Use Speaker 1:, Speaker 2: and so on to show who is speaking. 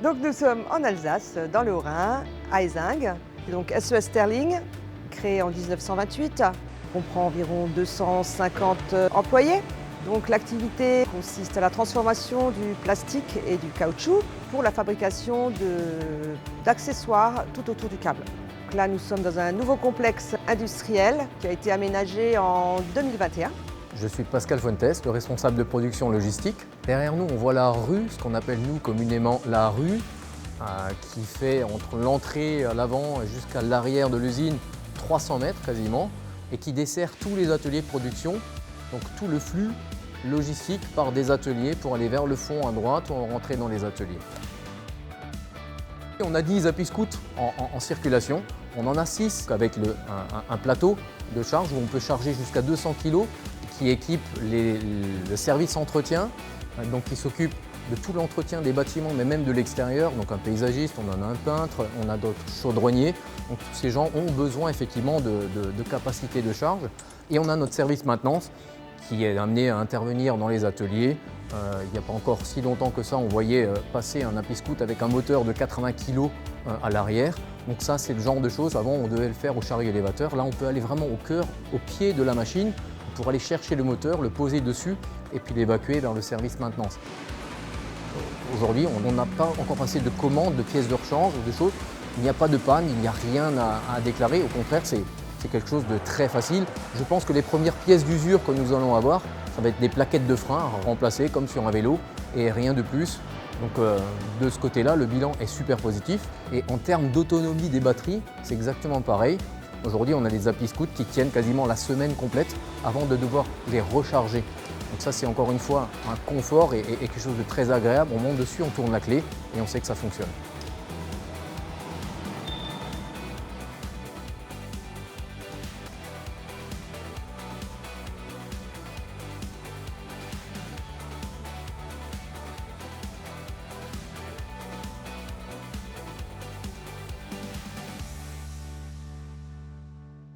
Speaker 1: Donc nous sommes en Alsace, dans le Haut-Rhin, à Ézingues. Donc SES Sterling, créé en 1928, comprend environ 250 employés. Donc l'activité consiste à la transformation du plastique et du caoutchouc pour la fabrication d'accessoires tout autour du câble. Donc là, nous sommes dans un nouveau complexe industriel qui a été aménagé en 2021.
Speaker 2: Je suis Pascal Fuentes, le responsable de production logistique. Derrière nous, on voit la rue, ce qu'on appelle nous communément la rue, qui fait entre l'entrée à l'avant et jusqu'à l'arrière de l'usine 300 mètres quasiment, et qui dessert tous les ateliers de production, donc tout le flux logistique par des ateliers pour aller vers le fond à droite ou rentrer dans les ateliers. On a 10 appuis-scouts en circulation. On en a 6 avec un plateau de charge où on peut charger jusqu'à 200 kg qui équipe le service entretien, donc qui s'occupe de tout l'entretien des bâtiments, mais même de l'extérieur. Donc un paysagiste, on en a un peintre, on a d'autres chaudronniers. Donc tous ces gens ont besoin effectivement de capacité de charge. Et on a notre service maintenance qui est amené à intervenir dans les ateliers. Il n'y a pas encore si longtemps que ça, on voyait passer un appuie-scout avec un moteur de 80 kg à l'arrière. Donc ça, c'est le genre de choses. Avant, on devait le faire au chariot élévateur. Là, on peut aller vraiment au cœur, au pied de la machine pour aller chercher le moteur, le poser dessus et puis l'évacuer vers le service maintenance. Aujourd'hui, on n'a pas encore passé de commandes, de pièces de rechange ou de choses. Il n'y a pas de panne, il n'y a rien à déclarer. Au contraire, c'est quelque chose de très facile. Je pense que les premières pièces d'usure que nous allons avoir, ça va être des plaquettes de frein à remplacer comme sur un vélo et rien de plus. Donc de ce côté-là, le bilan est super positif. Et en termes d'autonomie des batteries, c'est exactement pareil. Aujourd'hui, on a des appuis-scouts qui tiennent quasiment la semaine complète avant de devoir les recharger. Donc ça, c'est encore une fois un confort et quelque chose de très agréable. On monte dessus, on tourne la clé et on sait que ça fonctionne.